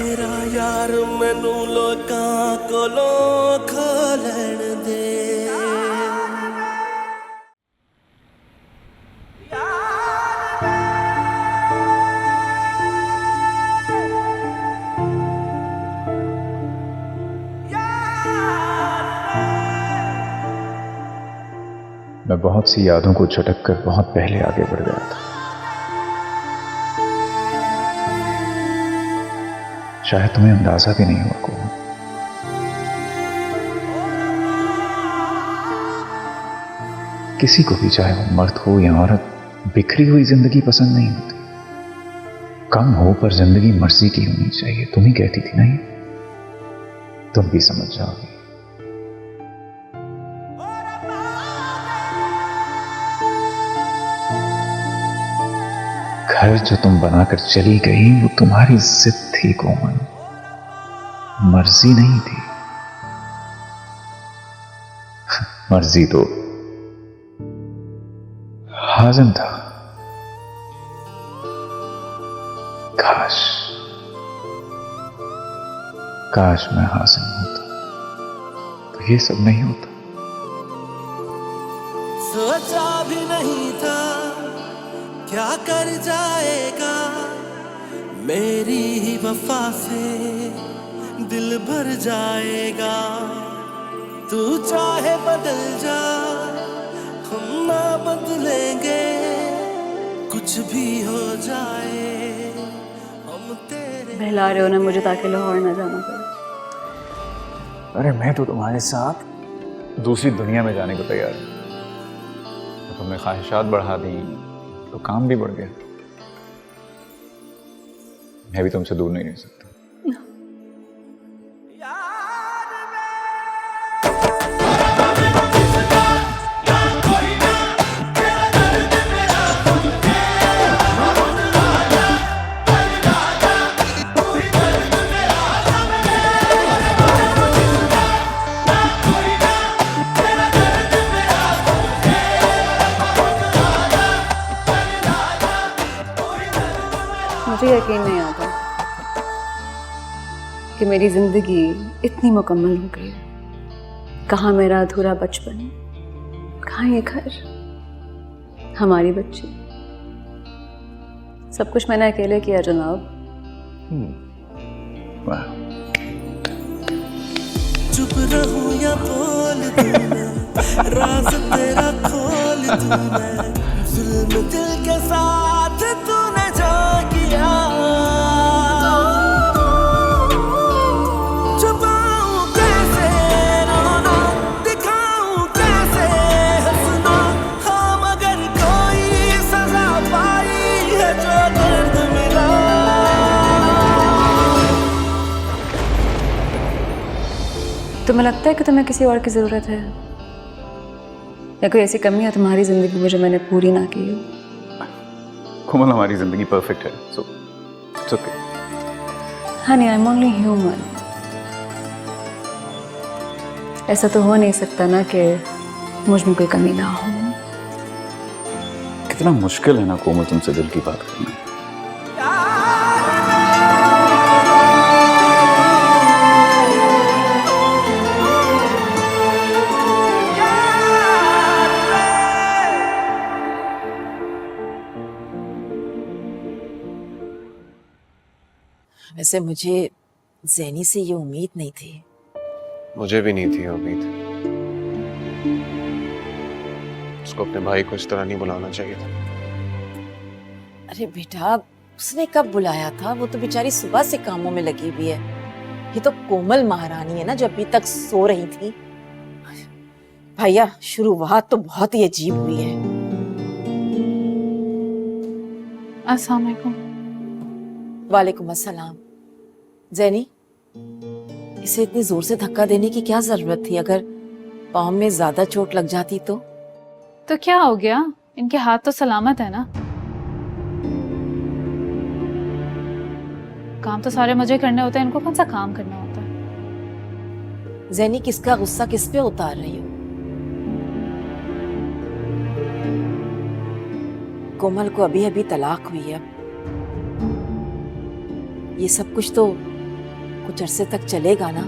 मेरा यार मैनू लोकां कोलों खोलण दे। मैं बहुत सी यादों को झटक कर बहुत पहले आगे बढ़ गया था। शायद तुम्हें अंदाजा भी नहीं हुआ कोमल। किसी को भी, चाहे वो मर्द हो या औरत, बिखरी हुई जिंदगी पसंद नहीं होती। कम हो पर जिंदगी मर्जी की होनी चाहिए। तुम ही कहती थी ना, ये तुम भी समझ जाओगी। घर जो तुम बनाकर चली गई वो तुम्हारी जिद थी कोमल, मर्जी नहीं थी। मर्जी तो हाज़िम था। काश काश मैं हाज़िम होता तो ये सब नहीं होता। सोचा भी नहीं था क्या कर जाएगा, मेरी ही वफा से दिल भर जाएगा। तू चाहे बदल जा, हम ना बदलेंगे, कुछ भी हो जाए हम तेरे। बहला रहे हो ना मुझे ताकि लाहौर ना जाना पड़े। अरे मैं तो तुम्हारे साथ दूसरी दुनिया में जाने को तैयार हूं। तो तुमने ख्वाहिशात बढ़ा दी तो काम भी बढ़ गया। मैं भी तुमसे दूर नहीं रह सकता। मुझे यकीन नहीं आता कि मेरी जिंदगी इतनी मुकम्मल हो गई। कहाँ मेरा अधूरा बचपन, कहाँ ये घर, हमारी बच्ची। सब कुछ मैंने अकेले किया जनाब। वाह। चुप रहूं या बोल दूं मैं, राज तेरा खोल दूं मैं। जुल्म दिल के साथ तूने जो किया, छुपाऊं कैसे रोना, दिखाऊं कैसे हंसना। हाँ मगर कोई सजा पाई है जो दर्द मिला। तुम्हें लगता है कि तुम्हें किसी और की जरूरत है, या कोई ऐसी कमी है तुम्हारी जिंदगी में जो मैंने पूरी ना की हो? कोमल, हमारी जिंदगी परफेक्ट है। So it's okay. Honey, I am only human. ऐसा तो हो नहीं सकता ना कि मुझ में कोई कमी ना हो। कितना मुश्किल है ना कोमल तुमसे दिल की बात करना। वैसे मुझे ज़ैनी से ये उम्मीद नहीं थी। मुझे भी नहीं थी उम्मीद। उसको अपने भाई को इस तरह नहीं बुलाना चाहिए था। अरे बेटा, उसने कब बुलाया था? वो तो बेचारी सुबह से कामों में लगी हुई है। ये तो कोमल महारानी है ना, जो अभी तक सो रही थी। भैया, शुरुआत तो बहुत ही अजीब हुई है। अस्सलाम वालेकुम। वालेकुम अस्सलाम। ज़ैनी, इसे इतनी जोर से धक्का देने की क्या जरूरत थी? अगर पाँव में ज्यादा चोट लग जाती तो क्या हो गया? इनके हाथ तो सलामत है ना। काम तो सारे मुझे करने होते हैं, इनको कौन सा काम करना होता है? ज़ैनी, किसका गुस्सा किस पे उतार रही हो? कोमल को अभी अभी तलाक हुई है। ये सब कुछ तो कुछ अरसे तक चलेगा ना।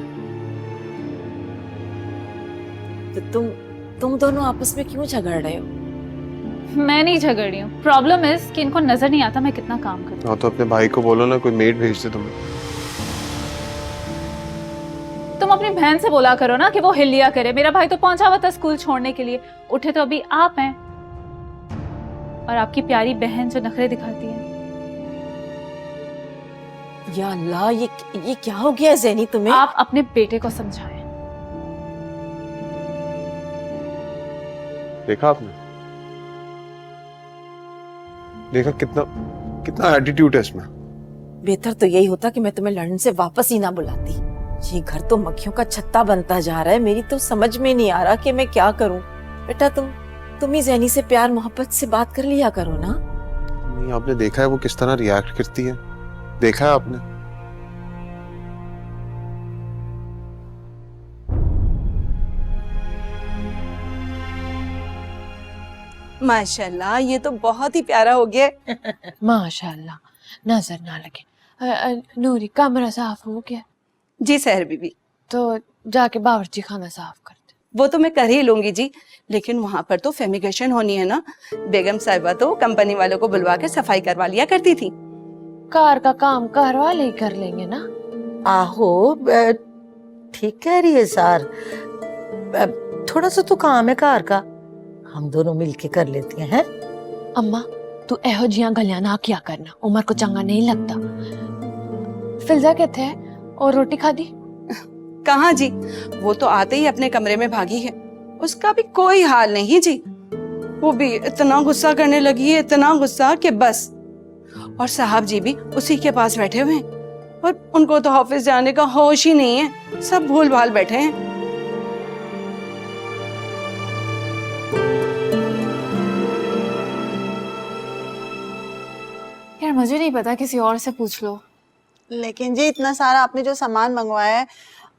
तो तुम दोनों आपस में क्यों झगड़ रहे हो? मैं नहीं झगड़ रही हूँ। प्रॉब्लम इज कि इनको नजर नहीं आता मैं कितना काम करती हूँ। हाँ तो अपने भाई को बोलो ना, कोई मेड भेज दे तुम्हें। तुम अपनी बहन से बोला करो ना कि वो हिल लिया करे। मेरा भाई तो पहुंचा हुआ था स्कूल छोड़ने के लिए, उठे तो अभी आप हैं और आपकी प्यारी बहन जो नखरे दिखाती है। या अल्लाह, ये क्या हो गया ज़ैनी तुम्हें? आप अपने बेटे को समझाएं। देखा आपने, देखा कितना कितना एटीट्यूड है इसमें। बेहतर तो यही होता कि मैं तुम्हें लंदन से वापस ही ना बुलाती। ये घर तो मक्खियों का छत्ता बनता जा रहा है। मेरी तो समझ में नहीं आ रहा कि मैं क्या करूं। बेटा तुम ही ज़ैनी से प्यार मोहब्बत से बात कर लिया करो ना। नहीं, आपने देखा है वो किस तरह रिएक्ट करती है? देखा है आपने? माशाल्लाह, ये तो बहुत ही प्यारा हो गया। माशाल्लाह, नजर ना लगे। नूरी, कमरा साफ हो गया? जी सहर बीबी, तो जाके बावर्ची खाना साफ कर दे। वो तो मैं कर ही लूंगी जी, लेकिन वहाँ पर तो फेमिगेशन होनी है ना। बेगम साहिबा तो कंपनी वालों को बुलवा के सफाई करवा लिया करती थी। कार का काम कार वाले ही कर लेंगे ना। आहो, ठीक कह रही है सार। थोड़ा सा तो काम है कार का, हम दोनों मिलके कर लेते हैं। अम्मा तू एहो जियां गलियां ना किया करना, उमर को चंगा नहीं लगता। फिल्जा कहते हैं और रोटी खादी? कहाँ जी, वो तो आते ही अपने कमरे में भागी है। उसका भी कोई हाल नहीं जी। वो भी इतना गुस्सा करने लगी है, इतना गुस्सा कि बस। और साहब जी भी उसी के पास बैठे हुए हैं और उनको तो ऑफिस जाने का होश ही नहीं है। सब भूल भाल बैठे हैं। यार मुझे नहीं पता, किसी और से पूछ लो। लेकिन जी इतना सारा आपने जो सामान मंगवाया है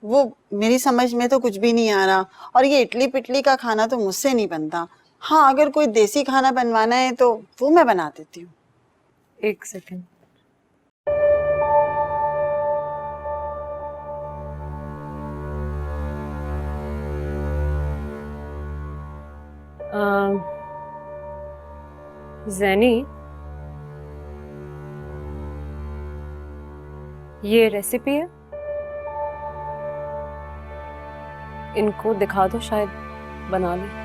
वो मेरी समझ में तो कुछ भी नहीं आ रहा। और ये इडली पिटली का खाना तो मुझसे नहीं बनता। हाँ, अगर कोई देसी खाना बनवाना है तो वो मैं बना देती हूँ। एक सेकंड। ज़ैनी, ये रेसिपी है, इनको दिखा दो, शायद बना ले।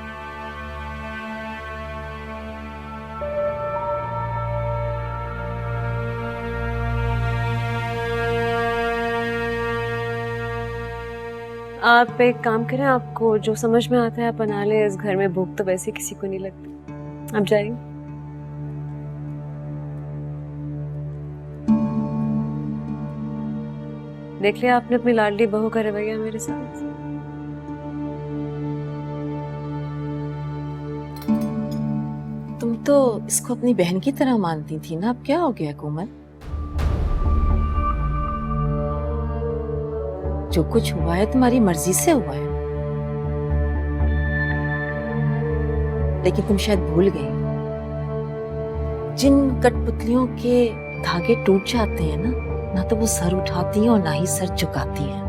आप एक काम करें, आपको जो समझ में आता है आप बना ले। इस घर में भूख तो वैसे किसी को नहीं लगती। आप जाइए। देख लिया आपने अपनी लाडली बहू का रवैया मेरे साथ। तुम तो इसको अपनी बहन की तरह मानती थी ना, अब क्या हो गया कोमल? जो कुछ हुआ है तुम्हारी मर्जी से हुआ है, लेकिन तुम शायद भूल गई, जिन कठपुतलियों के धागे टूट जाते हैं ना तो वो सर उठाती हैं और ना ही सर झुकाती हैं।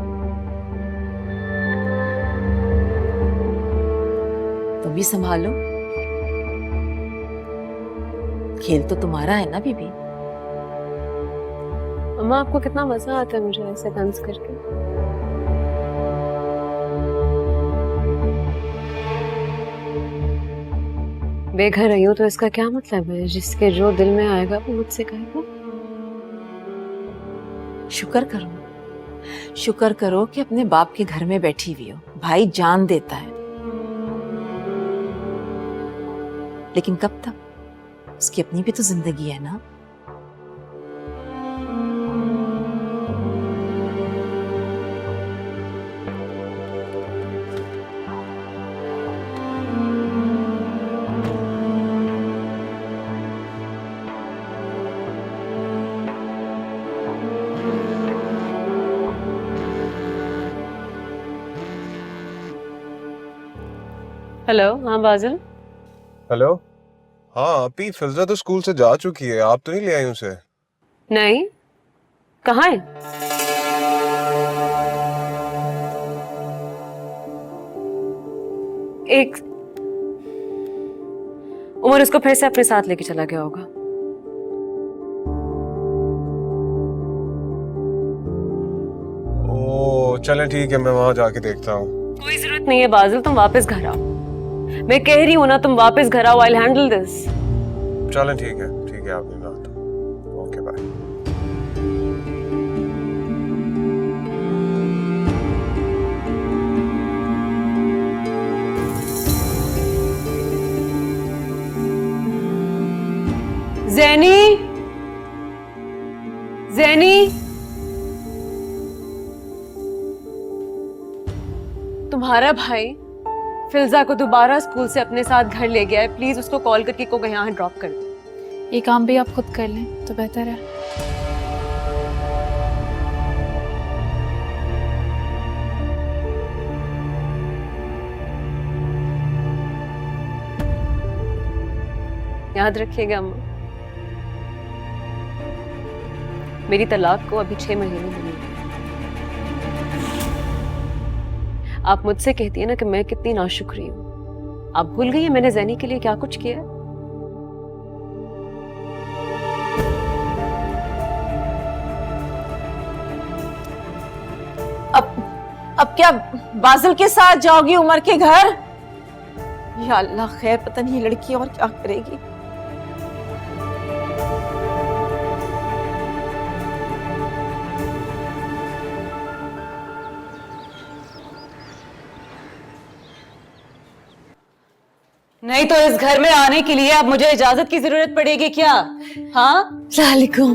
तुम भी संभालो, खेल तो तुम्हारा है ना बीबी। अम्मा आपको कितना मजा आता है मुझे ऐसे डांस करके। बेघर रही हूँ तो इसका क्या मतलब है? जिसके जो दिल में आएगा वो मुझसे कहेगा। शुक्र करो कि अपने बाप के घर में बैठी हुई हो। भाई जान देता है, लेकिन कब तक? उसकी अपनी भी तो जिंदगी है ना। हेलो, हाँ बाजिल। हेलो। हाँ अपी, फिजा तो स्कूल से जा चुकी है, आप तो नहीं ले आई उसे? नहीं, कहाँ है? एक उमर उसको फिर से अपने साथ लेके चला गया होगा। ओ चलें ठीक है, मैं वहां जाके देखता हूँ। कोई जरूरत नहीं है बाजिल, तुम वापस घर आओ। मैं कह रही हूँ ना, तुम वापस घर आओ। I will handle this. चलें ठीक है आपने बात। Okay bye. ज़ैनी, ज़ैनी, तुम्हारा भाई फिल्जा को दोबारा स्कूल से अपने साथ घर ले गया है। प्लीज उसको कॉल करके को यहाँ ड्रॉप कर दो। ये काम भी आप खुद कर लें तो बेहतर है। याद रखिएगा अम्मा, मेरी तलाक को अभी 6 महीने हुए। आप मुझसे कहती है ना कि मैं कितनी नाशुक्री हूं। आप भूल गई है मैंने ज़ैनी के लिए क्या कुछ किया है? अब क्या बाजिल के साथ जाओगी उमर के घर? या अल्लाह खैर, पता नहीं ये लड़की और क्या करेगी। नहीं तो इस घर में आने के लिए अब मुझे इजाजत की जरूरत पड़ेगी क्या? हाँ,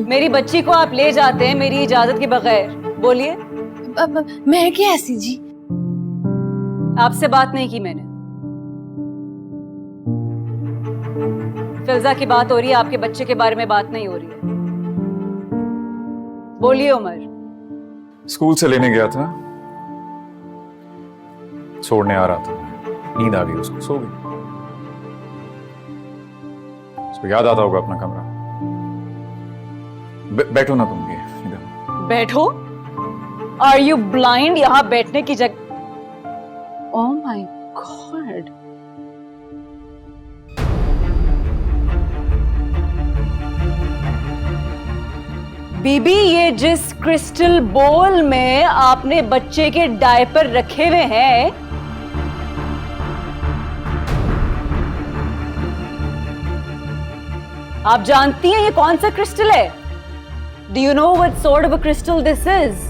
मेरी बच्ची को आप ले जाते हैं मेरी इजाजत के बगैर? बोलिए। मैं क्या ऐसी जी? आपसे बात नहीं की मैंने। फिल्जा की बात हो रही है, आपके बच्चे के बारे में बात नहीं हो रही है। बोलिए उमर। स्कूल से लेने गया था, छोड़ने आ रहा था, नींद आ गई उसको, सो गई। उसको याद आता होगा अपना कमरा। बैठो ना तुम भी इधर। बैठो? Are you blind? यहाँ बैठने की जगह। Oh my God. बीबी, ये जिस क्रिस्टल बोल में आपने बच्चे के डायपर रखे हुए हैं, आप जानती हैं ये कौन सा क्रिस्टल है? Do you know what sort of a crystal this is?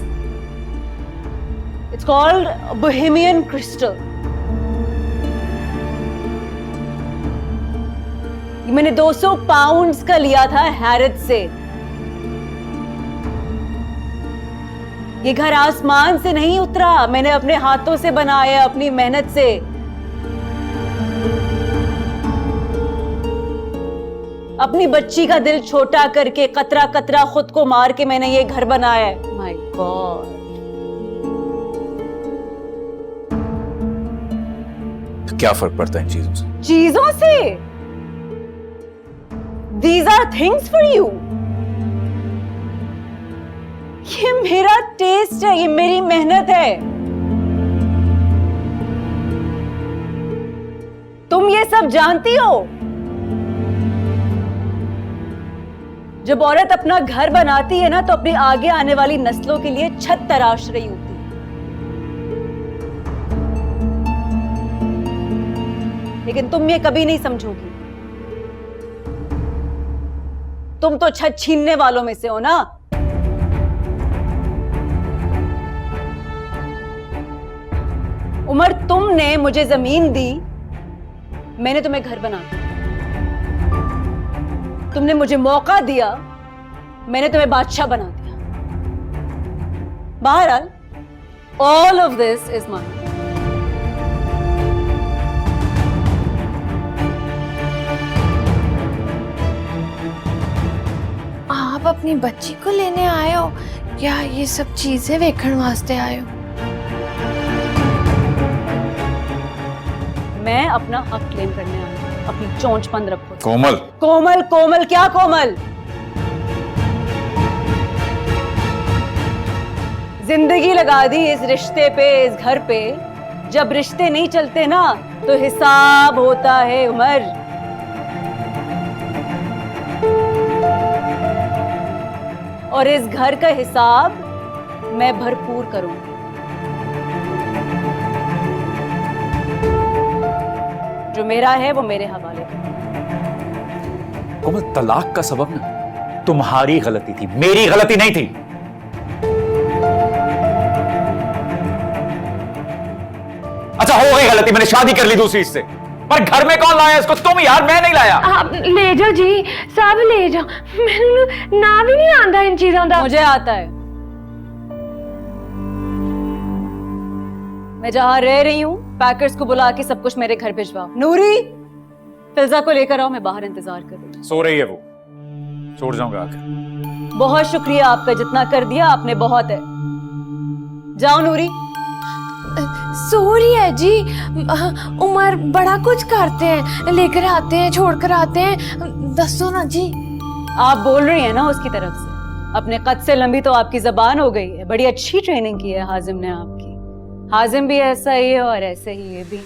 It's called Bohemian crystal. ये मैंने 200 पाउंड्स का लिया था हैरत से। ये घर आसमान से नहीं उतरा, मैंने अपने हाथों से बनाया, अपनी मेहनत से। अपनी बच्ची का दिल छोटा करके, कतरा कतरा खुद को मार के मैंने ये घर बनाया है। My God. क्या फर्क पड़ता है इन चीजों से? चीजों से? These are things for you. ये मेरा टेस्ट है, ये मेरी मेहनत है। तुम ये सब जानती हो? जब औरत अपना घर बनाती है ना, तो अपनी आगे आने वाली नस्लों के लिए छत तराश रही होती है। लेकिन तुम ये कभी नहीं समझोगी। तुम तो छत छीनने वालों में से हो ना। उमर, तुमने मुझे जमीन दी, मैंने तुम्हें घर बना दिया। तुमने मुझे मौका दिया, मैंने तुम्हें बादशाह बना दिया। बहरहाल, all of this is mine. आप अपनी बच्ची को लेने आए हो या ये सब चीजें वेखण वास्ते आए हो? मैं अपना हक क्लेम करने आई हूं। अपनी चोंच बंद रखो। कोमल। कोमल? कोमल क्या कोमल? जिंदगी लगा दी इस रिश्ते पे, इस घर पे, जब रिश्ते नहीं चलते ना तो हिसाब होता है उमर। और इस घर का हिसाब मैं भरपूर करूंगी। जो मेरा है वो मेरे हवाले करो। कोमल, तलाक का सबब ना तुम्हारी गलती थी, मेरी गलती नहीं थी। अच्छा, हो गई गलती, मैंने शादी कर ली दूसरी से, पर घर में कौन लाया इसको? तुम यार, मैं नहीं लाया। आप ले जाओ जी, सब ले जाओ। मैंने ना भी नहीं आंदा इन चीजों का। मुझे आता है। मैं जहां रह रही हूँ पैकर्स को बुला के सब कुछ मेरे घर भिजवाओ। नूरी, फिल्जा को लेकर आओ, मैं बाहर इंतजार कर रही हूँ। सो रही है वो, छोड़ जाऊंगा आकर। बहुत शुक्रिया आपका, जितना कर दिया आपने बहुत है। जाओ नूरी। सॉरी है जी, उमर बड़ा कुछ करते हैं, लेकर आते हैं, छोड़कर आते हैं। दसो ना जी। आप बोल रही हैं ना उसकी तरफ से, अपने कद से लंबी तो आपकी जबान हो गई है। बड़ी अच्छी ट्रेनिंग की है हाजिम ने आपकी। हाजिम भी ऐसा ही है और ऐसे ही ये भी।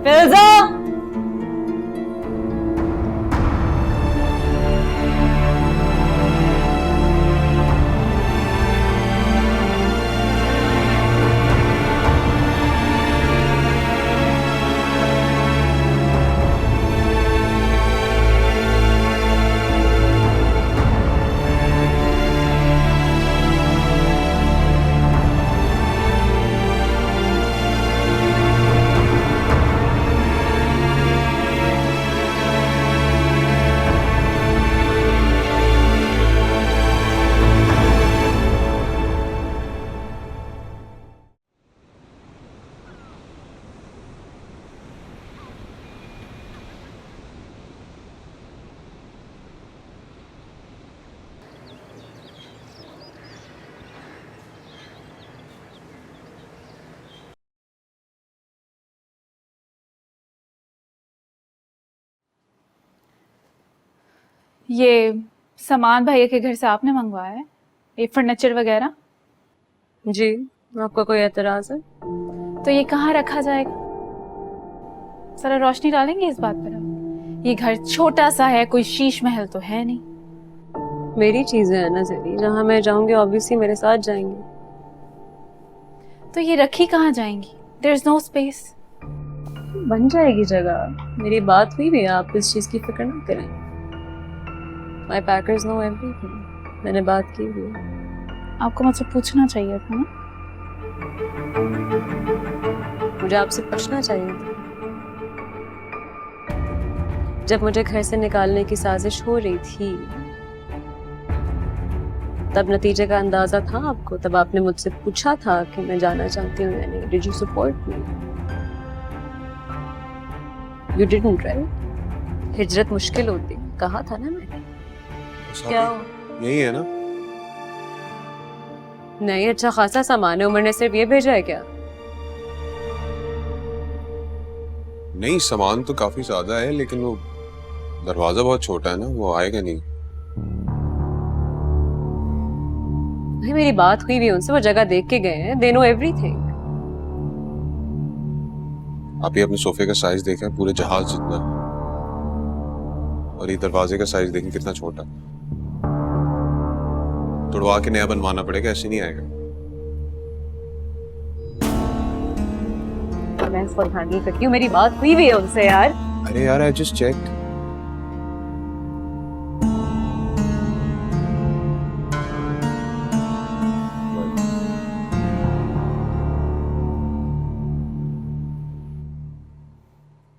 फिल्जा, ये सामान भैया के घर से आपने मंगवाया है, ये फर्नीचर वगैरह? जी, आपका कोई एतराज है? तो ये कहाँ रखा जाएगा? जरा रोशनी डालेंगे इस बात पर आप? ये घर छोटा सा है, कोई शीश महल तो है नहीं। मेरी चीजें है ना जरी, जहां मैं जाऊंगी ऑब्वियसली मेरे साथ जाएंगी। तो ये रखी कहाँ जाएंगी? There is no space. बन जाएगी जगह, मेरी बात हुई भी है, आप इस चीज की फिक्र ना करें। माय पैकर्स नो एवरीथिंग, मैंने बात की भी है। आपको मुझसे पूछना चाहिए था ना? मुझे आपसे पूछना चाहिए था। जब मुझे घर से निकालने की साजिश हो रही थी तब नतीजे का अंदाजा था आपको? तब आपने मुझसे पूछा था कि मैं जाना चाहती हूँ या नहीं? Did you support me? You didn't, right? हिजरत मुश्किल होती, कहा था ना मैंने। क्या यही है ना? नहीं, अच्छा खासा सामान है। उमर ने सिर्फ ये भेजा है क्या? नहीं, सामान तो काफी ज्यादा है, लेकिन वो दरवाजा बहुत छोटा है ना, वो आएगा नहीं। भाई मेरी बात हुई भी उनसे, वो जगह देख के गए हैं। They know everything. आप ये अपने सोफे का साइज देखें, पूरे जहाज जितना है, और ये दरवाजे का साइज देखें कितना छोटा। तोड़वा के नया बनवाना पड़ेगा, ऐसे नहीं आएगा। मैं इसको हैंडल करती हूँ, मेरी बात हुई भी है उनसे यार। अरे यार, आई जस्ट चेक्ड।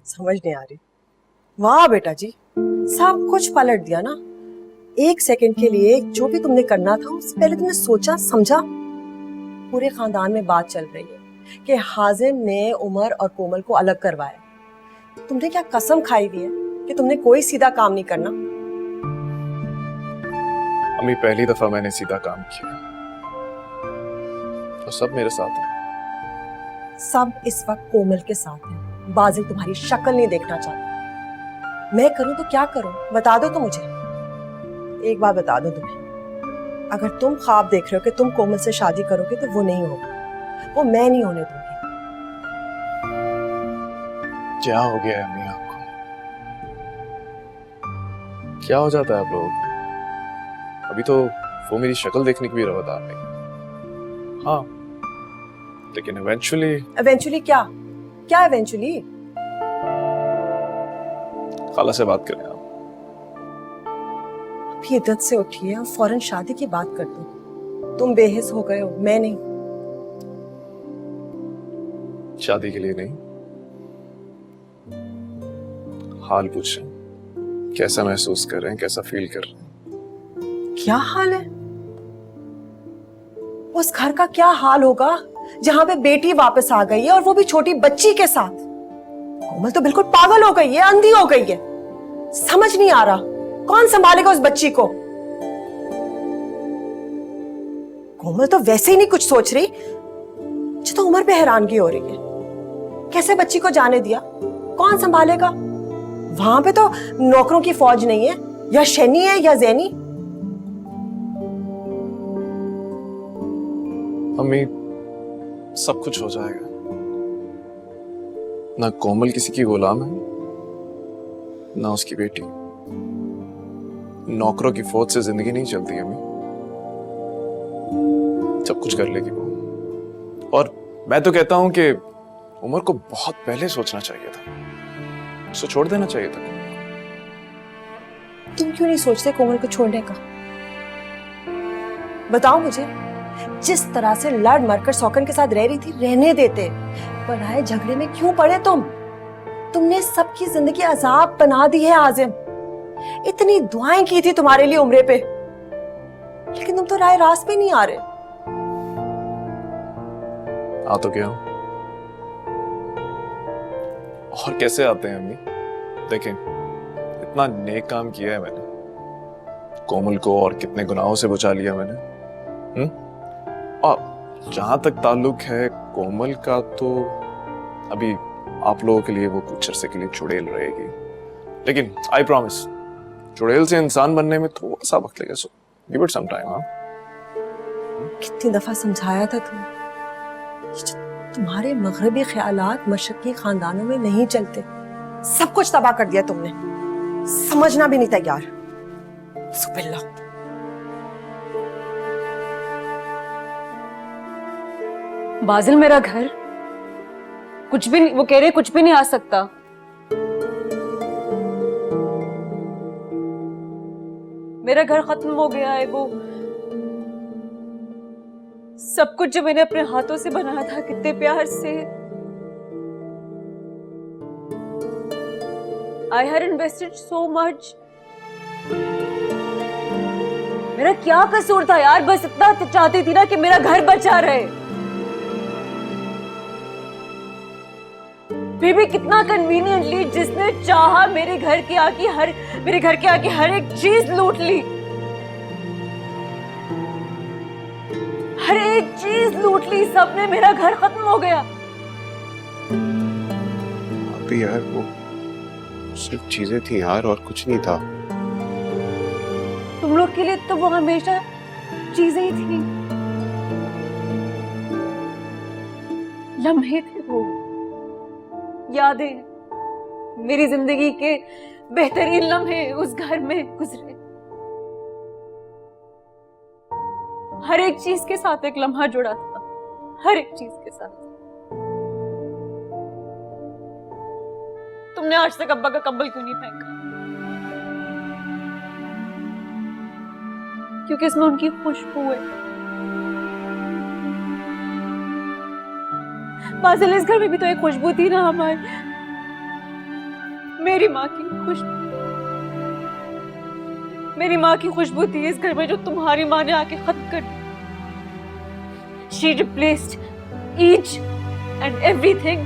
समझ नहीं आ रही। वाह बेटा जी, सब कुछ पलट दिया ना। एक सेकंड के लिए जो भी तुमने करना था उससे पहले तुमने सोचा समझा। पूरे खानदान में बात चल रही है कि हाजिम ने उमर और कोमल को अलग करवाया। तुमने क्या कसम खाई हुई है कि तुमने कोई सीधा काम नहीं करना? अम्मी, पहली दफा मैंने सीधा काम किया तो सब मेरे साथ है। सब इस वक्त कोमल के साथ है। बाजिल तुम्हारी शक्ल नहीं देखना चाहता। मैं करूं तो क्या करूं, बता दो तो मुझे। एक बात बता दो तुम्हें, अगर तुम ख्वाब देख रहे हो कि तुम कोमल से शादी करोगे तो वो नहीं होगा, वो मैं नहीं होने दूंगी। क्या हो गया है अम्मी आपको? क्या हो जाता है आप लोग? अभी तो वो मेरी शक्ल देखने की भी रवादार नहीं। हाँ, लेकिन इवेंचुअली क्या क्या इवेंचुअली? खाला से बात करें आप। अभी इद्दत से उठी है और फौरन शादी की बात कर दो। तुम बेहिस हो गए हो, मैं नहीं। शादी के लिए नहीं, हाल पूछ रहे हैं, कैसा महसूस कर रहे हैं, कैसा फील कर रहे हैं। क्या हाल है? उस घर का क्या हाल होगा जहां पे बेटी वापस आ गई है और वो भी छोटी बच्ची के साथ। कोमल तो बिल्कुल पागल हो गई है, अंधी हो गई है। समझ नहीं आ रहा कौन संभालेगा उस बच्ची को। कोमल तो वैसे ही नहीं कुछ सोच रही, मुझे तो उम्र पे हैरानगी हो रही है। कैसे बच्ची को जाने दिया, कौन संभालेगा? वहां पे तो नौकरों की फौज नहीं है, या शैनी है या जैनी। अम्मी सब कुछ हो जाएगा। ना कोमल किसी की गुलाम है, ना उसकी बेटी। नौकरों की फौज से जिंदगी नहीं चलती अम्मी, सब कुछ कर लेगी वो। और मैं तो कहता हूं कि उमर को बहुत पहले सोचना चाहिए था, उसे छोड़ देना चाहिए था। तुम क्यों नहीं सोचते कोमल को छोड़ने का? बताओ मुझे। जिस तरह से लड़ मरकर सौकन के साथ रह रही थी, रहने देते। पर आए झगड़े में क्यों पड़े तुम? तुमने सबकी जिंदगी अजाब बना दी है आजिम। इतनी दुआएं की थी तुम्हारे लिए उम्रे पे, लेकिन तुम तो राय रास्त पे नहीं आ रहे। आ तो गया हूं, और कैसे आते हैं अम्मी? देखें, इतना नेक काम किया है मैंने, कोमल को और कितने गुनाहों से बचा लिया मैंने। और जहां तक ताल्लुक है कोमल का, तो अभी आप लोगों के लिए वो कुछ अरसे के लिए चुड़ैल रहेगी, लेकिन आई प्रॉमिस चुड़ैल से इंसान बनने में थोड़ा सा वक्त लगेगा, so give it some time. हाँ, कितनी दफा समझाया था तुम्हें, तुम्हारे मगरबी ख्यालात मशक्की खानदानों में नहीं चलते। सब कुछ तबाह कर दिया तुमने, समझना भी नहीं तैयार। सुबिल्ला। बाजिल मेरा घर कुछ भी नहीं, वो कह रहे कुछ भी नहीं आ सकता। मेरा घर खत्म हो गया है, वो सब कुछ जो मैंने अपने हाथों से बनाया था, कितने प्यार से। I had invested so much. मेरा क्या कसूर था यार, बस इतना चाहती थी ना कि मेरा घर बचा रहे। फिर भी कितना कन्वीनियंटली जिसने चाहा मेरे घर के आके हर एक चीज लूट ली, हर एक चीज लूट ली, सबने। मेरा घर खत्म हो गया। अभी यार वो सिर्फ चीजें थी यार, और कुछ नहीं था। तुम लोग के लिए तो वो हमेशा चीजें ही थी, लम्हे थे वो, यादें, मेरी जिंदगी के बेहतरीन लम्हे उस घर में गुजरे। हर एक चीज के साथ एक लम्हा जुड़ा था, हर एक चीज के साथ। तुमने आज तक अब्बा का कंबल क्यों नहीं फेंका? क्योंकि इसमें उनकी खुशबू है। बाजिल, इस घर में भी तो एक खुशबू थी ना हमारी, मेरी माँ की खुशबू। मेरी माँ की खुशबू थी इस घर में, जो तुम्हारी माँ ने आके खत्म कर दी। She replaced each and everything.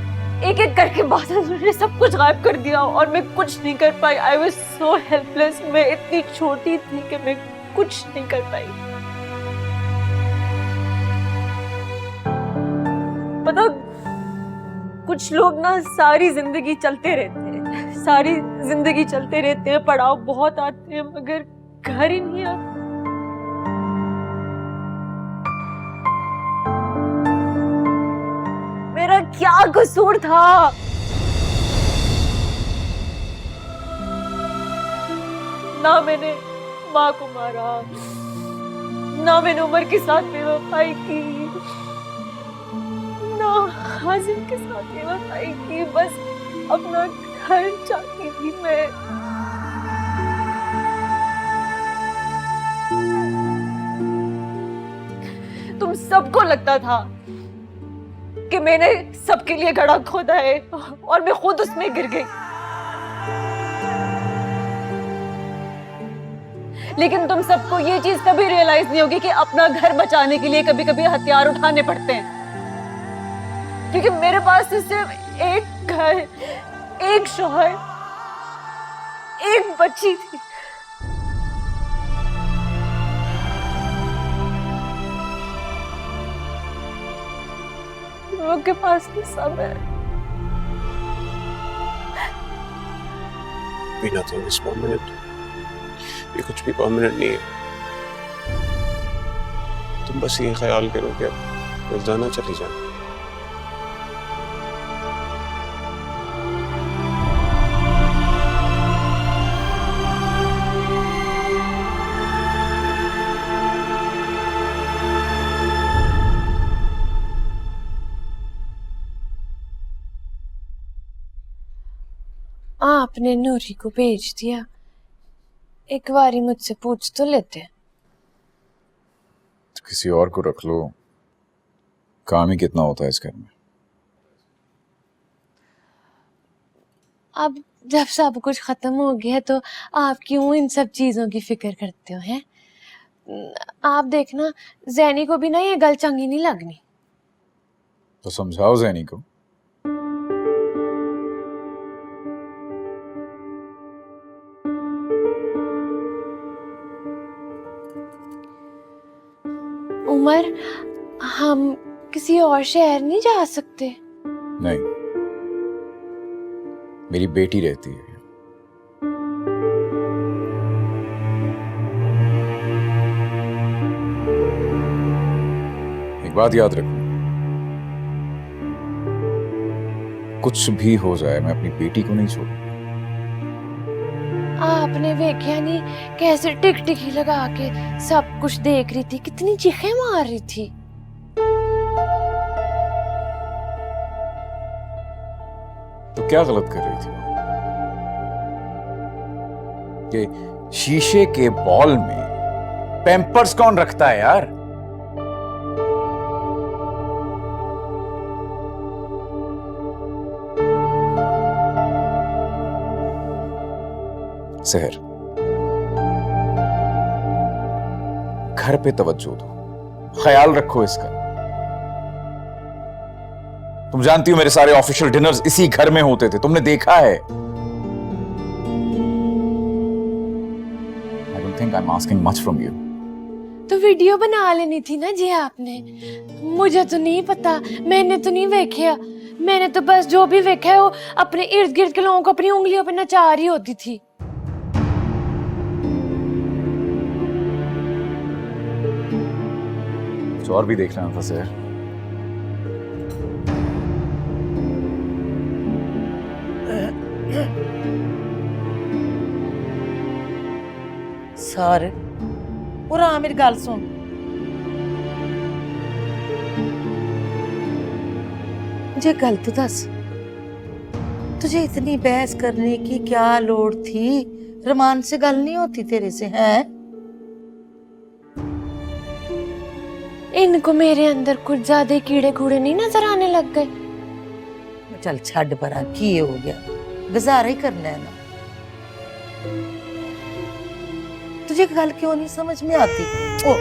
एक एक करके बादल ने सब कुछ गायब कर दिया और मैं कुछ नहीं कर पाई। I was so helpless. मैं इतनी छोटी थी कि मैं कुछ नहीं कर पाई। पता, कुछ लोग ना सारी जिंदगी चलते रहते हैं, सारी जिंदगी चलते रहते हैं, पड़ाव बहुत आते हैं, मगर घर ही नहीं आता। मेरा क्या कसूर था? ना मैंने माँ को मारा, ना मैंने उमर के साथ बेवफाई की, ना हाजिम के साथ बेवफाई की, बस अपना घर चाहती थी मैं। तुम सबको लगता था कि मैंने सबके लिए गड्ढा खोदा है और मैं खुद उसमें गिर गई, लेकिन तुम सबको ये चीज कभी रियलाइज नहीं होगी कि अपना घर बचाने के लिए कभी कभी हथियार उठाने पड़ते हैं, क्योंकि मेरे पास तो सिर्फ एक घर, एक शौहर, एक बच्ची थी। लोगों के पास तो सब है। बिना तो इस परमानेंट, ये कुछ भी परमानेंट नहीं है। तुम बस ये ख्याल करो कि अब जाना चली जाना। आपने नूरी को भेज दिया, एक बारी मुझसे पूछ तो लेते। तो किसी और को रख लो, काम ही कितना होता है इस घर में। अब जब सब कुछ खत्म हो गया तो आप क्यों इन सब चीजों की फिक्र करते हो हैं? आप देखना, जैनी को भी ना ये गल चंगी नहीं लगनी। तो समझाओ जैनी को। उमर, हम किसी और शहर नहीं जा सकते? नहीं, मेरी बेटी रहती है। एक बात याद रखना, कुछ भी हो जाए मैं अपनी बेटी को नहीं छोड़ूंगा। आपने देखा नहीं कैसे टिकटिकी लगा के सब कुछ देख रही थी, कितनी चीखें मार रही थी। तो क्या गलत कर रही थी कि शीशे के बॉल में पैम्पर्स कौन रखता है यार? सहर, घर पे तवज्जो दो, ख्याल रखो इसका। तुम जानती हो मेरे सारे ऑफिशियल डिनर्स इसी घर में होते थे, तुमने देखा है। I don't think I am asking much from you. तो वीडियो बना लेनी थी ना जी आपने, मुझे तो नहीं पता, मैंने तो नहीं देखा। मैंने तो बस जो भी देखा है वो अपने इर्द गिर्द के लोगों को अपनी उंगलियों पे नचा रही होती थी। कुछ और भी देख लेना था सर। सर पूरा मेरी गल सुन, मुझे गल तो दस, तुझे इतनी बहस करने की क्या लोड़ थी? रमान से गल नहीं होती तेरे से? है इनको मेरे अंदर कुछ ज्यादा कीड़े कूड़े नहीं नजर आने लग गए? चल छड़ परा, की हो गया, गुजारा ही करना है ना। तुझे गल क्यों नहीं समझ में आती? ओ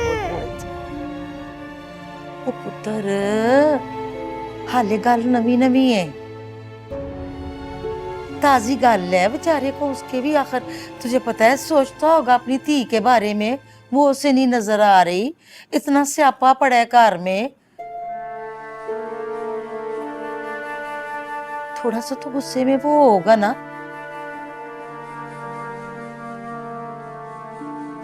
पुत्र, हाले गल नवी नवी है, ताजी गल है। बेचारे को उसके भी आखिर तुझे पता है सोचता होगा अपनी धी के बारे में, वो उसे नहीं नजर आ रही। इतना स्यापा पड़ा है घर में, थोड़ा सा तो गुस्से में वो होगा ना।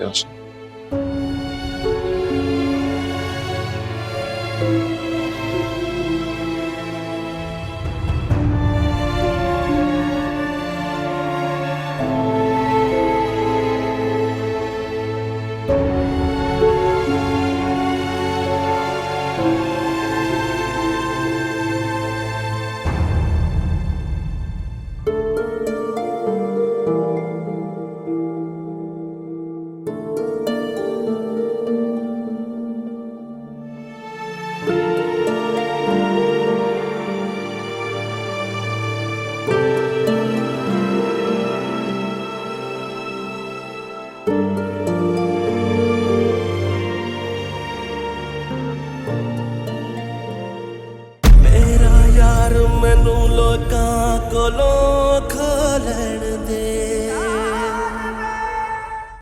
यहाँ से। मेरा यार मैनू लोकां कोलों खो लैण दे